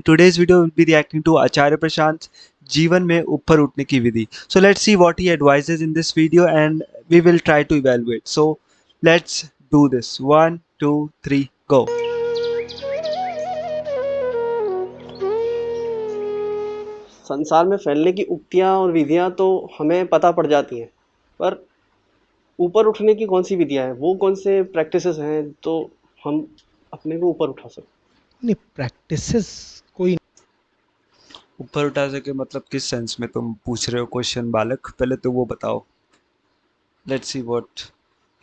Today's video will be reacting to Acharya Prashant's जीवन में ऊपर उठने की विधि. So let's see what he advises in this video and we will try to evaluate. So let's do this. 1, 2, 3, go. संसार में फैलने की उक्तियाँ और विधियाँ तो हमें पता पड़ जाती हैं, पर ऊपर उठने की कौन सी विधियाँ हैं, वो कौन से प्रैक्टिसेस हैं तो हम अपने को ऊपर उठा सकते? नहीं, प्रैक्टिसेस कोई ऊपर उठा सके मतलब किस सेंस में तुम पूछ रहे हो क्वेश्चन बालक? पहले तो वो बताओ. Let's see what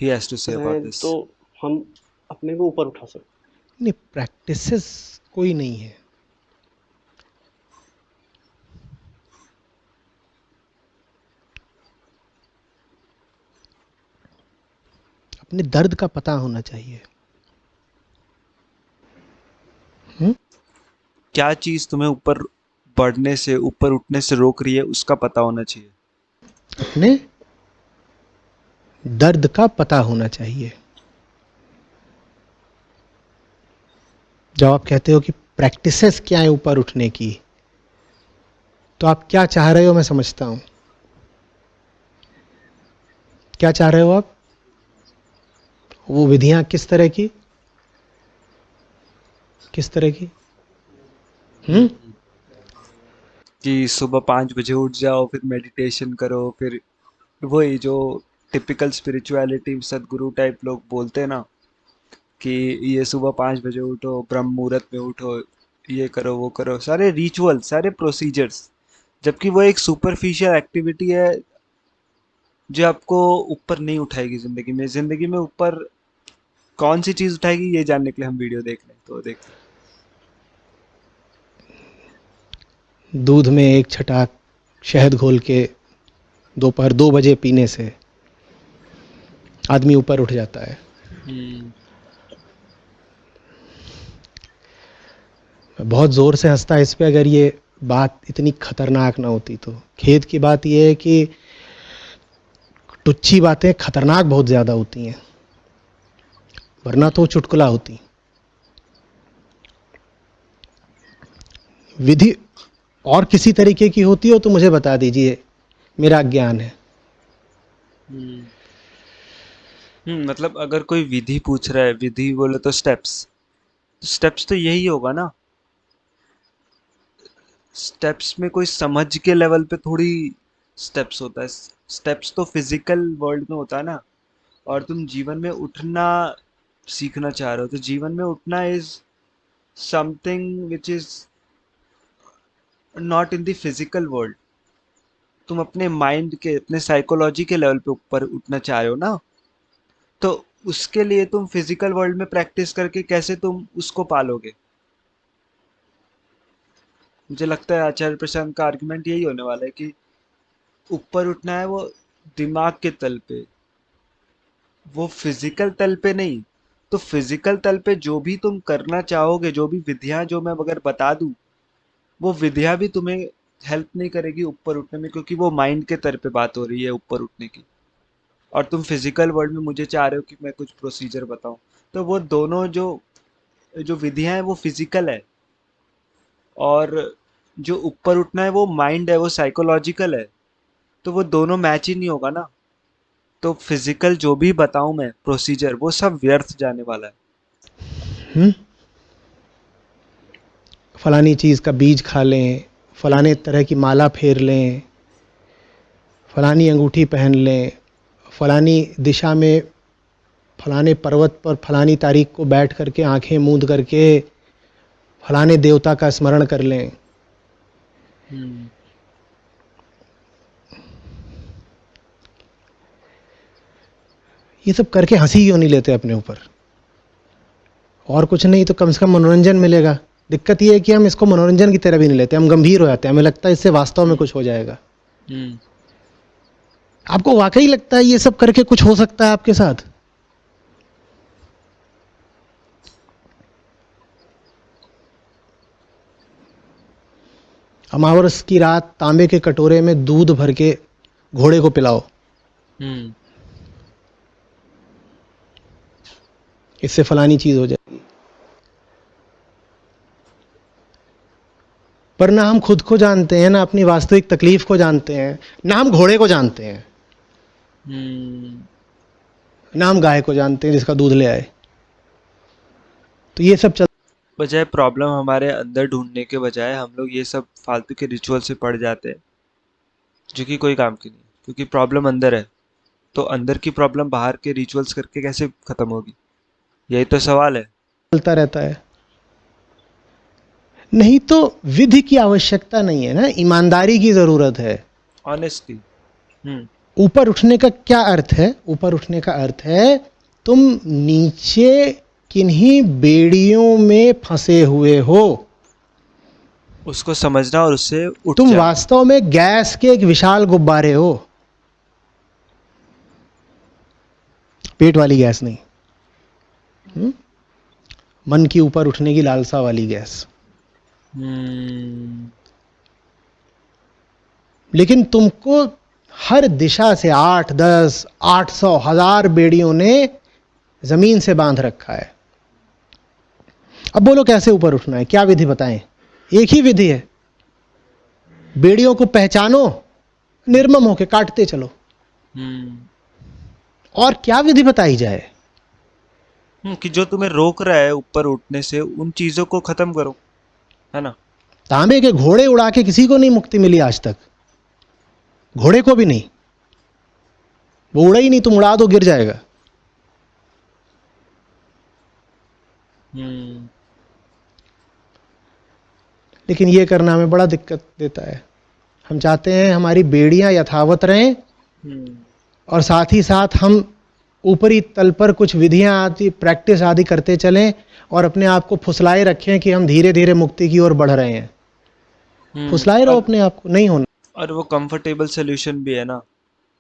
he has to say about हैं this. तो हम अपने को ऊपर उठा सकते? नहीं, प्रैक्टिसेस कोई नहीं है. अपने दर्द का पता होना चाहिए. क्या चीज तुम्हें ऊपर बढ़ने से, ऊपर उठने से रोक रही है, उसका पता होना चाहिए. अपने दर्द का पता होना चाहिए. जब आप कहते हो कि प्रैक्टिसेस क्या है ऊपर उठने की, तो आप क्या चाह रहे हो मैं समझता हूं. क्या चाह रहे हो आप? वो विधियां किस तरह की? किस तरह की? कि सुबह 5 बजे उठ जाओ, फिर मेडिटेशन करो, फिर वही जो टिपिकल स्पिरिचुअलिटी सदगुरु टाइप लोग बोलते हैं ना, कि ये सुबह 5 बजे उठो, ब्रह्म मुहूर्त में उठो, ये करो वो करो, सारे रिचुअल, सारे प्रोसीजर्स, जबकि वो एक सुपरफिशियल एक्टिविटी है जो आपको ऊपर नहीं उठाएगी जिंदगी में. जिंदगी में ऊपर कौन सी चीज उठाएगी, ये जानने के लिए हम वीडियो देख लें. तो देखते हैं. दूध में एक छटाक शहद घोल के दोपहर 2 बजे पीने से आदमी ऊपर उठ जाता है. बहुत ज़ोर से हंसता है इस पे, अगर ये बात इतनी खतरनाक ना होती तो. खेद की बात यह है कि टुच्ची बातें खतरनाक बहुत ज़्यादा होती हैं, वरना तो चुटकुला होती. विधि और किसी तरीके की होती हो तो मुझे बता दीजिए, मेरा ज्ञान है. मतलब अगर कोई विधि पूछ रहा है, विधि बोले तो स्टेप्स, स्टेप्स तो यही होगा ना. स्टेप्स में कोई समझ के लेवल पे थोड़ी स्टेप्स होता है. स्टेप्स तो फिजिकल वर्ल्ड में होता है ना. और तुम जीवन में उठना सीखना चाह रहे हो, तो जीवन में उठना is something which is not in the physical world. तुम अपने माइंड के, अपने साइकोलॉजी के लेवल पे ऊपर उठना चाह रहे हो ना. तो उसके लिए तुम फिजिकल वर्ल्ड में प्रैक्टिस करके कैसे तुम उसको पालोगे? मुझे लगता है आचार्य प्रशांत का आर्गुमेंट यही होने वाला है कि ऊपर उठना है वो दिमाग के तल पे, वो फिजिकल तल पे नहीं. तो फिजिकल तल पे जो भी तुम करना चाहोगे, जो भी विधियां जो मैं अगर बता दूं, वो विधियां भी तुम्हें हेल्प नहीं करेगी ऊपर उठने में, क्योंकि वो माइंड के तर पे बात हो रही है ऊपर उठने की. और तुम फिजिकल वर्ल्ड में मुझे चाह रहे हो कि मैं कुछ प्रोसीजर बताऊं. तो वो दोनों जो जो विधियां हैं वो फिजिकल है, और जो ऊपर उठना है वो माइंड है, वो साइकोलॉजिकल है. तो वो दोनों मैच ही नहीं होगा ना. तो फिजिकल जो भी बताऊं मैं प्रोसीजर, वो सब व्यर्थ जाने वाला है. फलानी चीज़ का बीज खा लें, फलाने तरह की माला फेर लें, फलानी अंगूठी पहन लें, फलानी दिशा में फलाने पर्वत पर फलानी तारीख को बैठ करके आंखें मूंद करके फलाने देवता का स्मरण कर लें. हम्म. ये सब करके हंसी क्यों नहीं लेते अपने ऊपर? और कुछ नहीं तो कम से कम मनोरंजन मिलेगा. दिक्कत ये है कि हम इसको मनोरंजन की तरह भी नहीं लेते, हम गंभीर हो जाते हैं. हमें लगता है इससे वास्तव में कुछ हो जाएगा. हम्म. आपको वाकई लगता है ये सब करके कुछ हो सकता है आपके साथ? अमावस की रात तांबे के कटोरे में दूध भर के घोड़े को पिलाओ, हम्म. इससे फलानी चीज हो जाएगी. पर ना हम खुद को जानते हैं, ना अपनी वास्तविक तकलीफ को जानते हैं, ना हम घोड़े को जानते हैं, हम्म। ना हम गाय को जानते हैं जिसका दूध ले आए। तो ये सब चल बजाय प्रॉब्लम हमारे अंदर ढूंढने के बजाय हम लोग ये सब फालतू के रिचुअल से पड़ जाते हैं जो कि कोई काम की नहीं, क्योंकि प्रॉब्लम अंदर है। तो अंदर की प्रॉब्लम बाहर के रिचुअल्स करके कैसे खत्म होगी? यही तो सवाल है। चलता रहता है। नहीं तो विधि की आवश्यकता नहीं है ना, ईमानदारी की ज़रूरत है। ऑनेस्टली। हम्म। ऊपर उठने का क्या अर्थ है? ऊपर उठने का अर्थ है तुम नीचे किन्हीं बेड़ियों में फंसे हुए हो। उसको समझना और उससे उठ तुम जाना। वास्तव में गैस के एक विशाल गुब्बारे हो, पेट वाली गैस नहीं। मन की ऊपर उठने की लालसा वाली गैस। हम्म। लेकिन तुमको हर दिशा से 8, 10, 800, 1000 बेड़ियों ने जमीन से बांध रखा है। अब बोलो कैसे ऊपर उठना है? क्या विधि बताएं? एक ही विधि है, बेड़ियों को पहचानो, निर्मम होके काटते चलो। हम्म। और क्या विधि बताई जाए? कि जो तुम्हें रोक रहा है ऊपर उठने से उन चीजों को खत्म करो, है ना? तांबे के घोड़े उड़ा के किसी को नहीं मुक्ति मिली आज तक, घोड़े को भी नहीं। वो उड़ा ही नहीं, तुम उड़ा दो गिर जाएगा। हम्म। लेकिन ये करना हमें बड़ा दिक्कत देता है। हम चाहते हैं हमारी बेड़ियां यथावत रहें, हम्म। और साथ ही साथ हम ऊपरी तल पर कुछ विधियां आदि, प्रैक्टिस आदि करते चलें और अपने आप को फुसलाए रखें कि हम धीरे धीरे मुक्ति की ओर बढ़ रहे हैं। फुसलाए रहो और अपने आप को, नहीं होना। वो कंफर्टेबल सोल्यूशन भी है ना,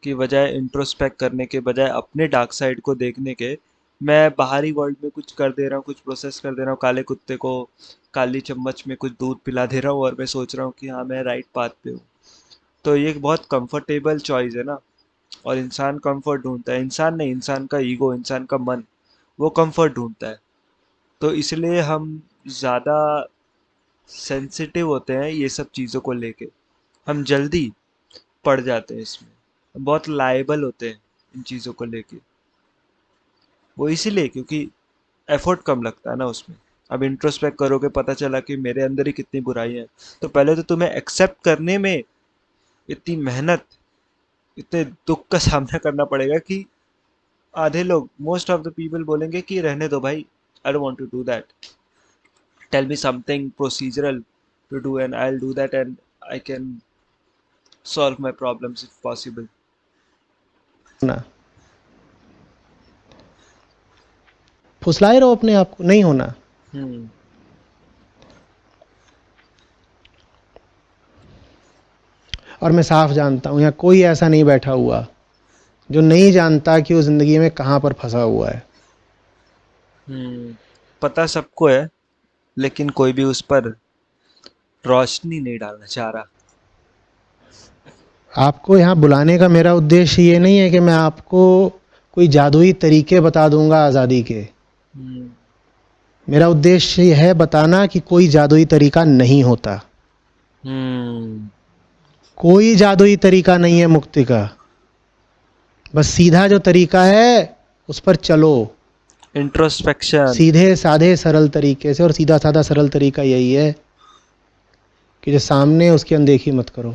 कि बजाय इंट्रोस्पेक्ट करने के, बजाय अपने डार्क साइड को देखने के, मैं बाहरी वर्ल्ड में कुछ कर दे रहा हूँ, कुछ प्रोसेस कर दे रहा हूँ, काले कुत्ते को काली चम्मच में कुछ दूध पिला दे रहा हूँ और मैं सोच रहा हूँ कि हाँ मैं राइट पाथ पे हूँ। तो ये एक बहुत कंफर्टेबल चॉइस है ना। और इंसान कंफर्ट ढूंढता है, इंसान नहीं, इंसान का ईगो, इंसान का मन, वो कंफर्ट ढूंढता है। तो इसलिए हम ज़्यादा सेंसिटिव होते हैं ये सब चीज़ों को लेके। हम जल्दी पड़ जाते हैं इसमें, हम बहुत लायबल होते हैं इन चीज़ों को लेके। वो इसीलिए क्योंकि एफर्ट कम लगता है ना उसमें। अब इंट्रोस्पेक्ट करोगे, पता चला कि मेरे अंदर ही कितनी बुराई है, तो पहले तो तुम्हें एक्सेप्ट करने में इतनी मेहनत, इतने दुख का सामना करना पड़ेगा कि आधे लोग, मोस्ट ऑफ द पीपल बोलेंगे कि रहने दो भाई, I don't want to do that, tell me something procedural to do and I will do that and I can solve my problems if possible. फुसलाए रहो अपने आप को, नहीं होना। हम्म। और मैं साफ जानता हूं, यहाँ कोई ऐसा नहीं बैठा हुआ जो नहीं जानता कि वो जिंदगी में कहां पर फंसा हुआ है। पता सबको है, लेकिन कोई भी उस पर रोशनी नहीं डालना चाह रहा। आपको यहाँ बुलाने का मेरा उद्देश्य ये नहीं है कि मैं आपको कोई जादुई तरीके बता दूंगा आज़ादी के। हम्म। मेरा उद्देश्य यह है बताना कि कोई जादुई तरीका नहीं होता। हम्म। कोई जादुई तरीका नहीं है मुक्ति का। बस सीधा जो तरीका है उस पर चलो, इंट्रोस्पेक्शन। सीधे साधे सरल तरीके से। और सीधा साधा सरल तरीका यही है कि जो सामने है उसकी अनदेखी मत करो।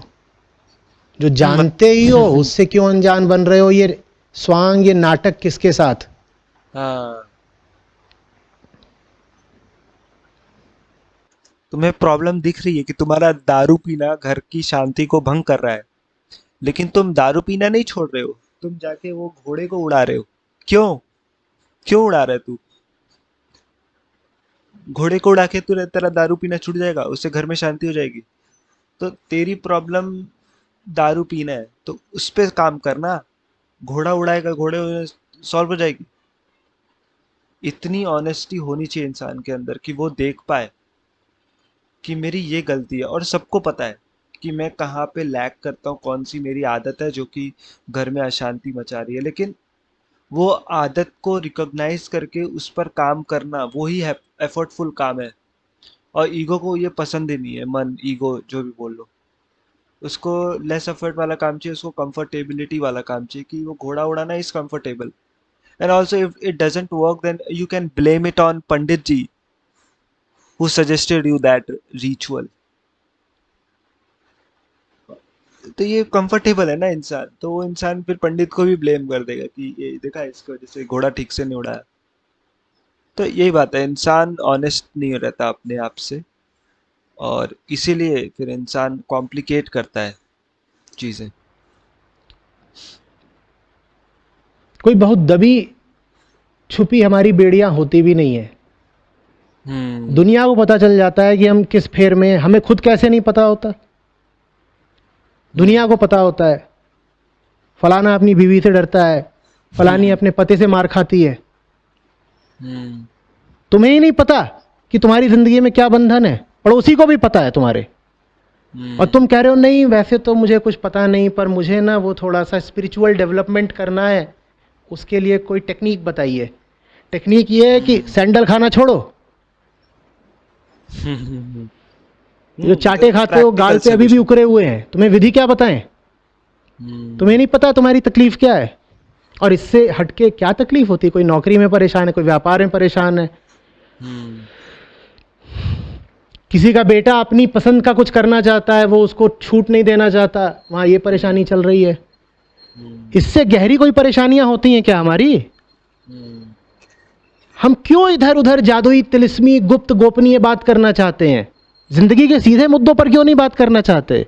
जो मत। जानते ही हो उससे क्यों अनजान बन रहे हो? ये स्वांग, ये नाटक किसके साथ? हाँ। तुम्हें प्रॉब्लम दिख रही है कि तुम्हारा दारू पीना घर की शांति को भंग कर रहा है, लेकिन तुम दारू पीना नहीं छोड़ रहे हो, तुम जाके वो घोड़े को उड़ा रहे हो। क्यों? क्यों उड़ा रहे तू? घोड़े को उड़ा के तू, तेरा दारू पीना छूट जाएगा, उससे घर में शांति हो जाएगी। तो तेरी प्रॉब्लम दारू पीना है तो उस पे काम करना। घोड़ा उड़ाएगा, घोड़े सॉल्व हो जाएगी। इतनी ऑनेस्टी होनी चाहिए इंसान के अंदर कि वो देख पाए कि मेरी ये गलती है। और सबको पता है कि मैं कहाँ पे लैग करता हूँ, कौन सी मेरी आदत है जो कि घर में अशांति मचा रही है। लेकिन वो आदत को रिकॉग्नाइज करके उस पर काम करना, वो ही एफर्टफुल काम है। और ईगो को ये पसंद ही नहीं है, मन, ईगो जो भी बोल लो, उसको लेस एफर्ट वाला काम चाहिए, उसको कंफर्टेबिलिटी वाला काम चाहिए कि वो घोड़ा उड़ाना is comfortable. And also if it doesn't work then you can blame it on Pandit ji who suggested you that ritual. तो ये कंफर्टेबल है ना इंसान, तो वो इंसान फिर पंडित को भी ब्लेम कर देगा कि ये देखा इसकी वजह से घोड़ा ठीक से नहीं उड़ाया. तो यही बात है, इंसान ऑनेस्ट नहीं रहता अपने आप से, और इसीलिए फिर इंसान कॉम्प्लिकेट करता है चीजें. कोई बहुत दबी छुपी हमारी बेड़ियां होती भी नहीं है. दुनिया को पता चल जाता है कि हम किस फेर में हैं, हमें खुद कैसे नहीं पता होता. दुनिया को पता होता है फलाना अपनी बीवी से डरता है, फलानी अपने पति से मार खाती है. तुम्हें ही नहीं पता कि तुम्हारी जिंदगी में क्या बंधन है, पड़ोसी को भी पता है तुम्हारे. और तुम कह रहे हो नहीं वैसे तो मुझे कुछ पता नहीं, पर मुझे ना वो थोड़ा सा स्पिरिचुअल डेवलपमेंट करना है, उसके लिए कोई टेक्निक बताइए. टेक्निक ये है कि सैंडल खाना छोड़ो. जो चाटे खाते हो गाल पे अभी भी उकरे हुए हैं, तुम्हें विधि क्या बताएं. तुम्हें नहीं पता तुम्हारी तकलीफ क्या है. और इससे हटके क्या तकलीफ होती है. कोई नौकरी में परेशान है, कोई व्यापार में परेशान है, किसी का बेटा अपनी पसंद का कुछ करना चाहता है, वो उसको छूट नहीं देना चाहता, वहां ये परेशानी चल रही है. इससे गहरी कोई परेशानियां होती हैं क्या हमारी. हम क्यों इधर उधर जादुई तिलिस्मी गुप्त गोपनीय बात करना चाहते हैं, जिंदगी के सीधे मुद्दों पर क्यों नहीं बात करना चाहते.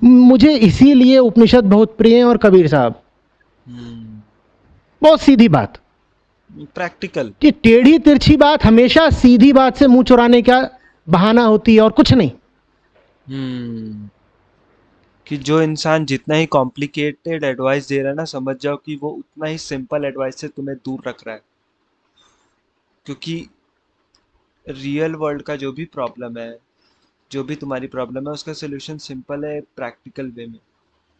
मुझे इसीलिए उपनिषद बहुत प्रिय हैं और कबीर साहब. बहुत सीधी बात, प्रैक्टिकल. कि टेढ़ी तिरछी बात हमेशा सीधी बात से मुंह चुराने का बहाना होती है और कुछ नहीं. कि जो इंसान जितना ही कॉम्प्लिकेटेड एडवाइस दे रहा है ना, समझ जाओ कि वो उतना ही सिंपल एडवाइस से तुम्हें दूर रख रहा है. क्योंकि रियल वर्ल्ड का जो भी प्रॉब्लम है, जो भी तुम्हारी प्रॉब्लम है, उसका सोल्यूशन सिंपल है प्रैक्टिकल वे में.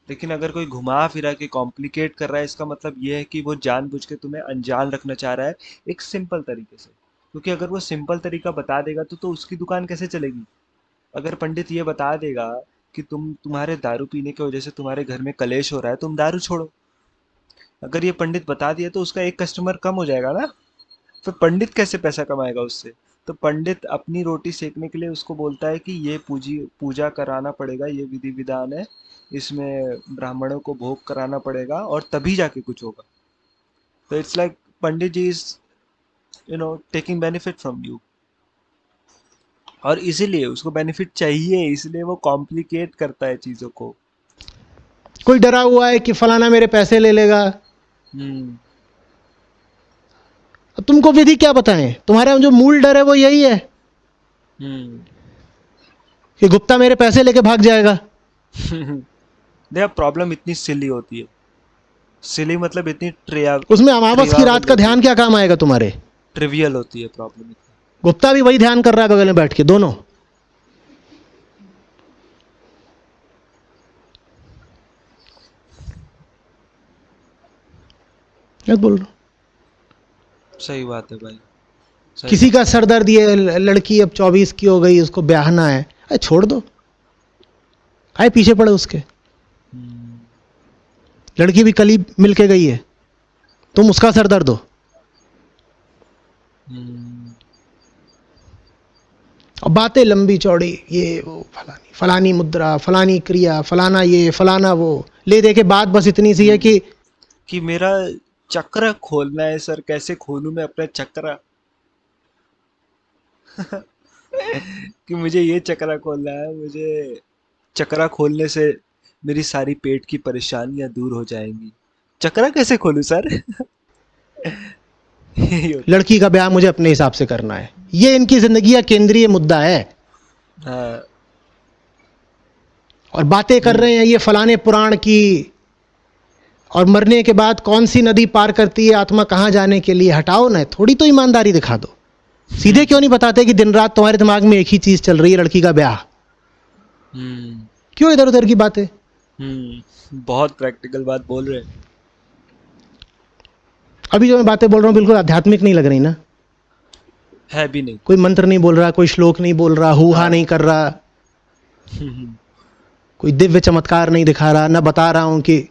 लेकिन अगर कोई घुमा फिरा के कॉम्प्लिकेट कर रहा है, इसका मतलब ये है कि वो जानबूझ के तुम्हें अनजान रखना चाह रहा है एक सिंपल तरीके से. क्योंकि अगर वो सिंपल तरीका बता देगा तो उसकी दुकान कैसे चलेगी. अगर पंडित ये बता देगा कि तुम्हारे दारू पीने की वजह से तुम्हारे घर में कलेश हो रहा है, तुम दारू छोड़ो, अगर ये पंडित बता दिया तो उसका एक कस्टमर कम हो जाएगा ना. फिर पंडित कैसे पैसा कमाएगा उससे. तो पंडित अपनी रोटी सेकने के लिए उसको बोलता है कि ये पूजा कराना पड़ेगा, ये विधि विधान है, इसमें ब्राह्मणों को भोग कराना पड़ेगा और तभी जाके कुछ होगा. तो it's like Pandit ji is taking benefit from you. और इसीलिए उसको बेनिफिट चाहिए, इसलिए वो कॉम्प्लिकेट करता है चीजों को. कोई डरा हुआ है कि फलाना मेरे पैसे ले लेगा. तुमको विधि क्या बताएं. तुम्हारा जो मूल डर है वो यही है कि गुप्ता मेरे पैसे लेके भाग जाएगा. देखा, प्रॉब्लम इतनी सिली होती है. सिली मतलब इतनी उसमें अमावस की रात का ध्यान क्या काम आएगा तुम्हारे. ट्रिवियल होती है प्रॉब्लम. गुप्ता भी वही ध्यान कर रहा है बगल में बैठ के, दोनों. क्या बोल रहा हूं. सही बात है भाई. किसी का सर दर्द, ये लड़की अब 24 की हो गई, उसको ब्याहना है, अरे छोड़ दो, काहे पीछे पड़े उसके. लड़की भी कल ही मिल के गई है, तुम उसका सर दर्द हो. और बातें लंबी चौड़ी, ये वो फलानी मुद्रा, फलानी क्रिया, फलाना ये फलाना वो, ले दे के बात बस इतनी सी है कि मेरा चक्र खोलना है सर. कैसे खोलूं मैं अपना चक्र. कि मुझे ये चक्रा खोलना है, मुझे चक्रा खोलने से मेरी सारी पेट की परेशानियां दूर हो जाएंगी. चक्रा कैसे खोलूं सर. लड़की का ब्याह मुझे अपने हिसाब से करना है, ये इनकी जिंदगी का केंद्रीय मुद्दा है. और बातें कर रहे हैं ये फलाने पुराण की, और मरने के बाद कौन सी नदी पार करती है आत्मा कहां जाने के लिए. हटाओ ना, थोड़ी तो ईमानदारी दिखा दो. सीधे क्यों नहीं बताते कि दिन रात तुम्हारे दिमाग में एक ही चीज चल रही है, लड़की का ब्याह. क्यों इधर उधर की बातें. बहुत प्रैक्टिकल बात बोल रहे हैं. अभी जो मैं बातें बोल रहा हूं बिल्कुल आध्यात्मिक नहीं लग रही ना. है भी नहीं। कोई मंत्र नहीं बोल रहा, कोई श्लोक नहीं बोल रहा, हुहा हाँ। नहीं कर रहा, हम्म, कोई दिव्य चमत्कार नहीं दिखा रहा, ना बता रहा हूं कि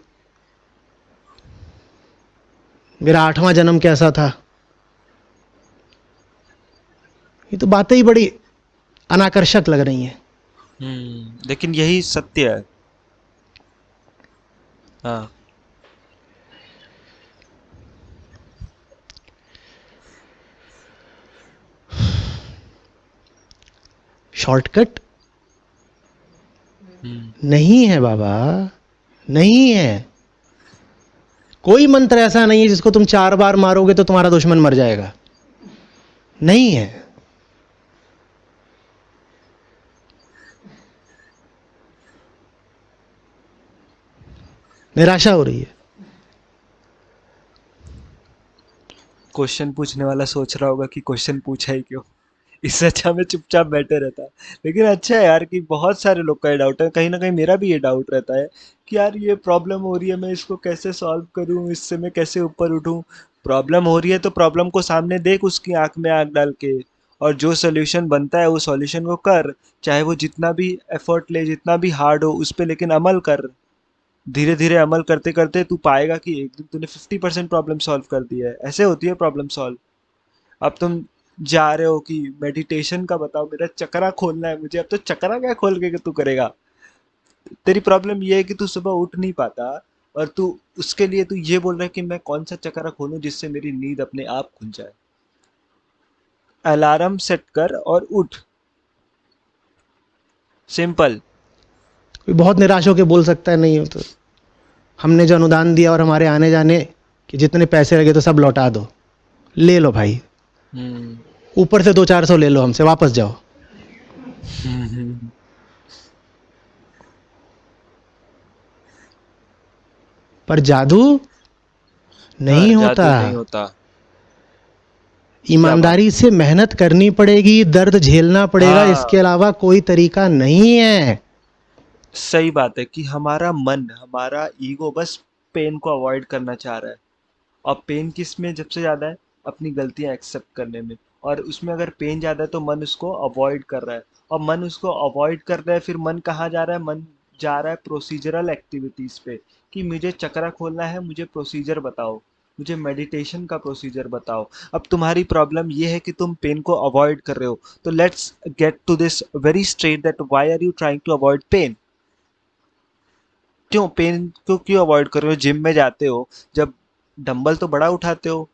मेरा 8वां जन्म कैसा था। ये तो बातें ही बड़ी अनाकर्षक लग रही हैं। लेकिन यही सत्य है। हाँ। शॉर्टकट हम्म। नहीं है बाबा, नहीं है। कोई मंत्र ऐसा नहीं है जिसको तुम 4 बार मारोगे तो तुम्हारा दुश्मन मर जाएगा, नहीं है। निराशा हो रही है। क्वेश्चन पूछने वाला सोच रहा होगा कि क्वेश्चन पूछा ही क्यों, इससे अच्छा मैं चुपचाप बैठे रहता। लेकिन अच्छा है यार कि बहुत सारे लोग का ये डाउट है, कहीं ना कहीं मेरा भी ये डाउट रहता है कि यार ये प्रॉब्लम हो रही है, मैं इसको कैसे सॉल्व करूं, इससे मैं कैसे ऊपर उठूं। प्रॉब्लम हो रही है तो प्रॉब्लम को सामने देख, उसकी आंख में आंख डाल के, और जो सोल्यूशन बनता है वो सॉल्यूशन को कर। चाहे वो जितना भी एफर्ट ले, जितना भी हार्ड हो उस पे, लेकिन अमल कर। धीरे धीरे अमल करते करते तू पाएगा कि एक दिन तूने 50% प्रॉब्लम सॉल्व कर दी है। ऐसे होती है प्रॉब्लम सॉल्व। अब तुम जा रहे हो कि मेडिटेशन का बताओ, मेरा चक्रा खोलना है मुझे, अब तो चक्रा क्या खोल के तू करेगा। तेरी प्रॉब्लम ये है कि तू सुबह उठ नहीं पाता, और तू उसके लिए तू ये बोल रहा है कि मैं कौन सा चक्रा खोलूं जिससे मेरी नींद अपने आप खुल जाए। अलार्म सेट कर और उठ, सिंपल। कोई बहुत निराश होकर बोल सकता है नहीं हो तो हमने जो अनुदान दिया और हमारे आने जाने के जितने पैसे लगे तो सब लौटा दो। ले लो भाई, हम्म। ऊपर से 200-400 ले लो हमसे, वापस जाओ। पर जादू हाँ, नहीं होता। जादू नहीं होता। क्या बात। ईमानदारी से मेहनत करनी पड़ेगी, दर्द झेलना पड़ेगा, इसके हाँ, अलावा कोई तरीका नहीं है। सही बात है कि हमारा मन, हमारा ईगो बस पेन को अवॉइड करना चाह रहा है। और पेन किस में सबसे ज़्यादा है? अपनी गलतियाँ एक्सेप्ट करने में। और उसमें अगर पेन ज़्यादा है तो मन उसको अवॉइड कर रहा है। और मन उसको अवॉइड कर रहा है, फिर मन कहाँ जा रहा है? मन जा रहा है प्रोसीजरल एक्टिविटीज़ पे, कि मुझे चक्रा खोलना है, मुझे प्रोसीजर बताओ, मुझे मेडिटेशन का प्रोसीजर बताओ। अब तुम्हारी प्रॉब्लम ये है कि तुम पेन को अवॉइड कर रहे हो। तो let's get to this very straight, that why are you trying to avoid pain? क्यों पेन को क्यों अवॉइड कर रहे हो? जिम में जाते हो जब, डंबल तो बड़ा उठाते हो,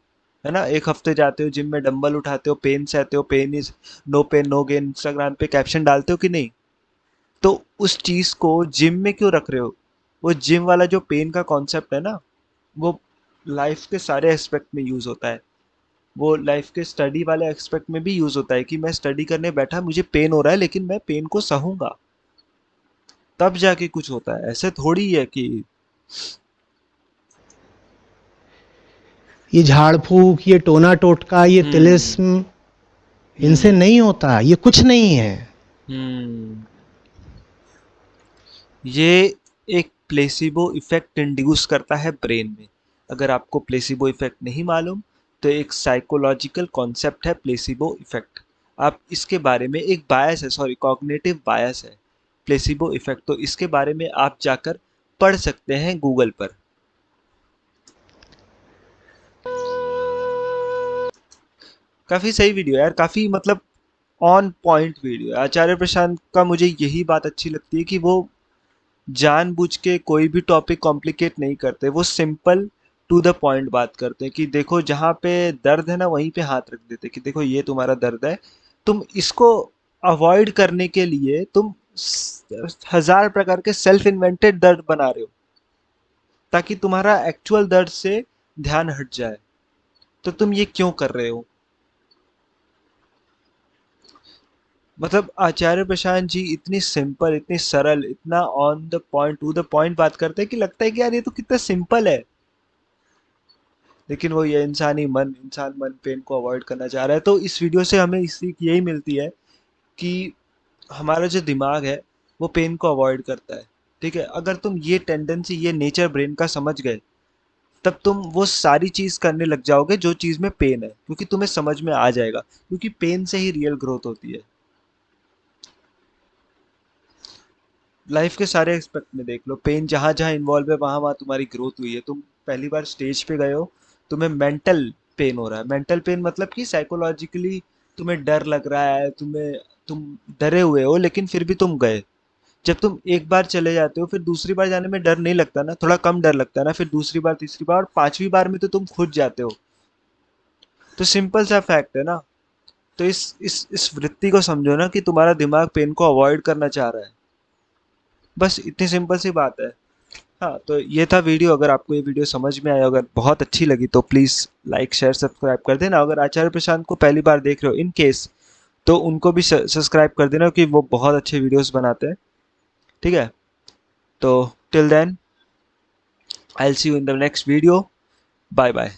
है ना? एक हफ्ते जाते हो जिम में, डंबल उठाते हो, पेन सहते हो, pain is no pain no gain, Instagram पे कैप्शन डालते हो कि नहीं? तो उस चीज को जिम में क्यों रख रहे हो? वो जिम वाला जो पेन का कॉन्सेप्ट है ना, वो लाइफ के सारे एस्पेक्ट में यूज होता है। वो लाइफ के स्टडी वाले एस्पेक्ट में भी यूज होता है, कि मैं स्टडी करने बैठा, मुझे पेन हो रहा है, लेकिन मैं पेन को सहूंगा, तब जाके कुछ होता है। ऐसे थोड़ी है कि। ये झाड़ फूक, ये टोना टोटका, ये हम्म। तिलिस्म, इनसे हम्म। नहीं होता, ये कुछ नहीं है। हम्म। ये एक प्लेसिबो इफेक्ट इंड्यूस करता है ब्रेन में। अगर आपको प्लेसिबो इफेक्ट नहीं मालूम, तो एक साइकोलॉजिकल कॉन्सेप्ट है प्लेसिबो इफेक्ट। आप इसके बारे में, एक बायस है, सॉरी, कॉग्निटिव बायस है प्लेसिबो इफेक्ट, तो इसके बारे में आप जाकर पढ़ सकते हैं गूगल पर। काफी सही वीडियो है यार, काफी मतलब ऑन पॉइंट वीडियो है। आचार्य प्रशांत का मुझे यही बात अच्छी लगती है कि वो जानबूझ के कोई भी टॉपिक कॉम्प्लिकेट नहीं करते, वो सिंपल टू द पॉइंट बात करते हैं, कि देखो जहाँ पे दर्द है ना, वहीं पे हाथ रख देते हैं, कि देखो ये तुम्हारा दर्द है, तुम इसको अवॉइड करने के लिए तुम हजार प्रकार के सेल्फ इन्वेंटेड दर्द बना रहे हो, ताकि तुम्हारा एक्चुअल दर्द से ध्यान हट जाए। तो तुम ये क्यों कर रहे हो? मतलब आचार्य प्रशांत जी इतनी सिंपल, इतनी सरल, इतना on the point, to the point बात करते हैं कि लगता है कि यार ये तो कितना सिंपल है। लेकिन वो ये इंसान मन पेन को अवॉइड करना चाह रहा है। तो इस वीडियो से हमें सीख यही मिलती है कि हमारा जो दिमाग है वो पेन को अवॉइड करता है। ठीक है, अगर तुम ये टेंडेंसी, ये नेचर ब्रेन का समझ गए, तब तुम वो सारी चीज करने लग जाओगे जो चीज में पेन है, क्योंकि तुम्हें समझ में आ जाएगा, क्योंकि पेन से ही रियल ग्रोथ होती है। लाइफ के सारे एस्पेक्ट में देख लो, पेन जहां जहां इन्वॉल्व है वहां वहां तुम्हारी ग्रोथ हुई है। तुम पहली बार स्टेज पे गए हो, तुम्हें मेंटल पेन हो रहा है। मेंटल पेन मतलब कि साइकोलॉजिकली तुम्हें डर लग रहा है, तुम डरे हुए हो, लेकिन फिर भी तुम गए। जब तुम एक बार चले जाते हो, फिर दूसरी बार जाने में डर नहीं लगता ना, थोड़ा कम डर लगता है ना, फिर दूसरी बार, तीसरी बार, और पांचवी बार में तो तुम खुद जाते हो। तो सिंपल सा फैक्ट है ना। तो इस वृत्ति को समझो ना कि तुम्हारा दिमाग पेन को अवॉइड करना चाह रहा है। बस इतनी सिंपल सी बात है। हाँ, तो ये था वीडियो। अगर आपको ये वीडियो समझ में आया, अगर बहुत अच्छी लगी, तो प्लीज़ लाइक शेयर सब्सक्राइब कर देना। अगर आचार्य प्रशांत को पहली बार देख रहे हो इन केस, तो उनको भी सब्सक्राइब कर देना, क्योंकि वो बहुत अच्छे वीडियोस बनाते हैं। ठीक है, तो till then I will see you in the next video. Bye bye.